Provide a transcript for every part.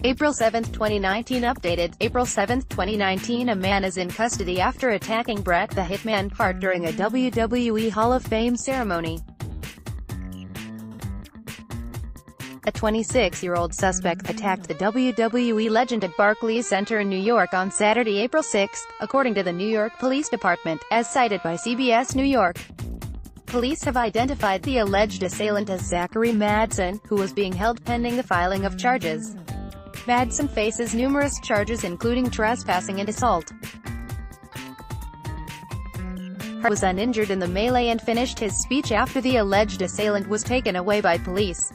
April 7, 2019 updated, April 7, 2019 A man is in custody after attacking Bret The Hitman Hart during a WWE Hall of Fame ceremony. A 26-year-old suspect attacked the WWE legend at Barclays Center in New York on Saturday, April 6, according to the New York Police Department, as cited by CBS New York. Police have identified the alleged assailant as Zachary Madsen, who was being held pending the filing of charges. Madsen faces numerous charges including trespassing and assault. Hart was uninjured in the melee and finished his speech after the alleged assailant was taken away by police.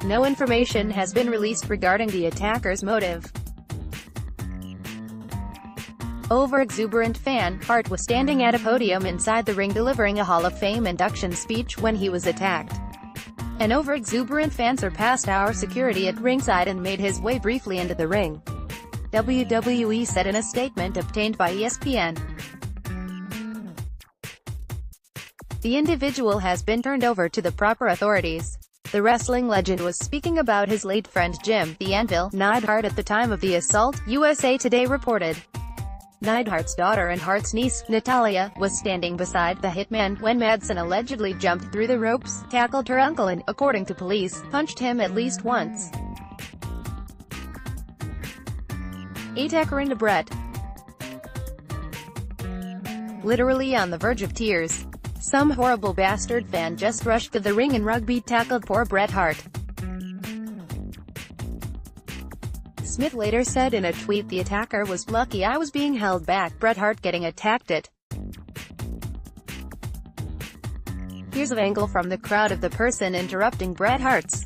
No information has been released regarding the attacker's motive. Overexuberant fan, Hart was standing at a podium inside the ring delivering a Hall of Fame induction speech when he was attacked. An overexuberant fan surpassed our security at ringside and made his way briefly into the ring, WWE said in a statement obtained by ESPN. The individual has been turned over to the proper authorities. The wrestling legend was speaking about his late friend Jim "The Anvil" Neidhart at the time of the assault, USA Today reported. Neidhart's daughter and Hart's niece, Natalia, was standing beside the hitman when Madsen allegedly jumped through the ropes, tackled her uncle and, according to police, punched him at least once. Attacker into Bret. Literally on the verge of tears. Some horrible bastard fan just rushed to the ring and rugby tackled poor Bret Hart. Smith later said in a tweet, "The attacker was lucky I was being held back, Bret Hart getting attacked it." Here's an angle from the crowd of the person interrupting Bret Hart's.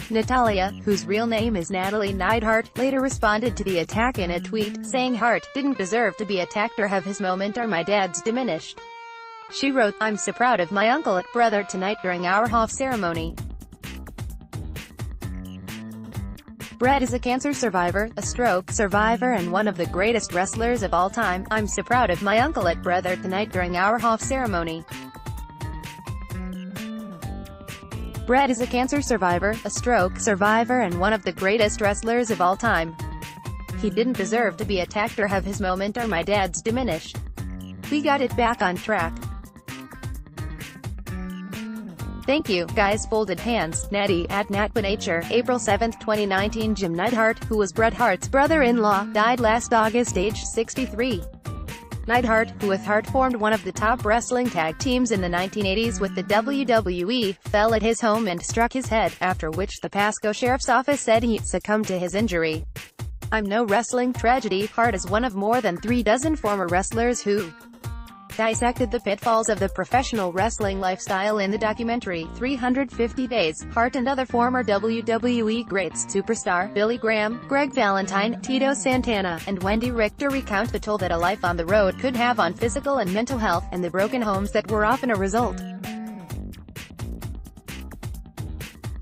Natalia, whose real name is Natalie Neidhart, later responded to the attack in a tweet, saying Hart didn't deserve to be attacked or have his moment or my dad's diminished. She wrote, "I'm so proud of my uncle and brother tonight during our Hall of ceremony. Bret is a cancer survivor, a stroke survivor and one of the greatest wrestlers of all time. I'm so proud of my uncle and brother tonight during our Hall of ceremony." Bret is a cancer survivor, a stroke survivor and one of the greatest wrestlers of all time. He didn't deserve to be attacked or have his moment or my dad's diminished. We got it back on track. Thank you, guys. Folded hands. Natty, at Natbanature, April 7, 2019 Jim Neidhart, who was Bret Hart's brother-in-law, died last August aged 63. Neidhart, who with Hart formed one of the top wrestling tag teams in the 1980s with the WWE, fell at his home and struck his head, after which the Pasco Sheriff's Office said he succumbed to his injury. I'm no wrestling tragedy. Hart is one of more than 3 dozen former wrestlers who dissected the pitfalls of the professional wrestling lifestyle in the documentary 350 Days. Hart and other former WWE greats, superstar Billy Graham, Greg Valentine, Tito Santana, and Wendy Richter recount the toll that a life on the road could have on physical and mental health, and the broken homes that were often a result.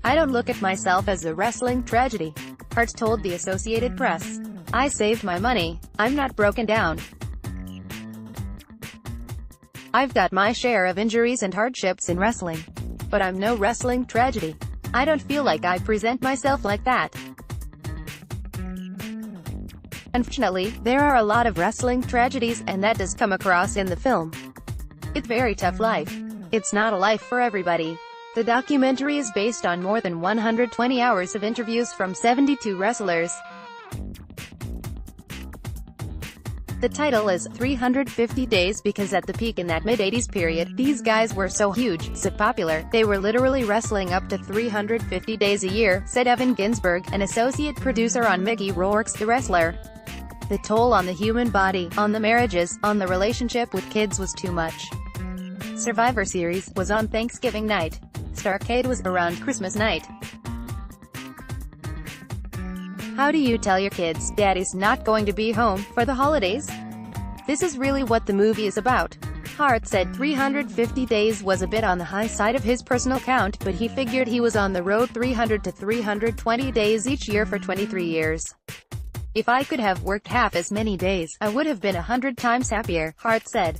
I don't look at myself as a wrestling tragedy, Hart told the Associated Press. I saved my money. I'm not broken down. I've got my share of injuries and hardships in wrestling. But I'm no wrestling tragedy. I don't feel like I present myself like that. Unfortunately, there are a lot of wrestling tragedies, and that does come across in the film. It's a very tough life. It's not a life for everybody. The documentary is based on more than 120 hours of interviews from 72 wrestlers. The title is 350 Days because at the peak in that mid-80s period, these guys were so huge, so popular, they were literally wrestling up to 350 days a year, said Evan Ginsberg, an associate producer on Mickey Rourke's The Wrestler. The toll on the human body, on the marriages, on the relationship with kids was too much. Survivor Series was on Thanksgiving night. Starrcade was around Christmas night. How do you tell your kids, Daddy's not going to be home for the holidays? This is really what the movie is about. Hart said 350 days was a bit on the high side of his personal count, but he figured he was on the road 300 to 320 days each year for 23 years. If I could have worked half as many days, I would have been 100 times happier, Hart said.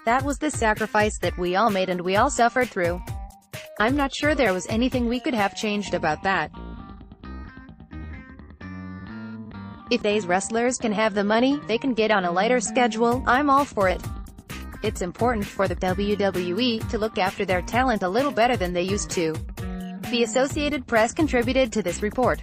That was the sacrifice that we all made and we all suffered through. I'm not sure there was anything we could have changed about that. If these wrestlers can have the money, they can get on a lighter schedule, I'm all for it. It's important for the WWE to look after their talent a little better than they used to. The Associated Press contributed to this report.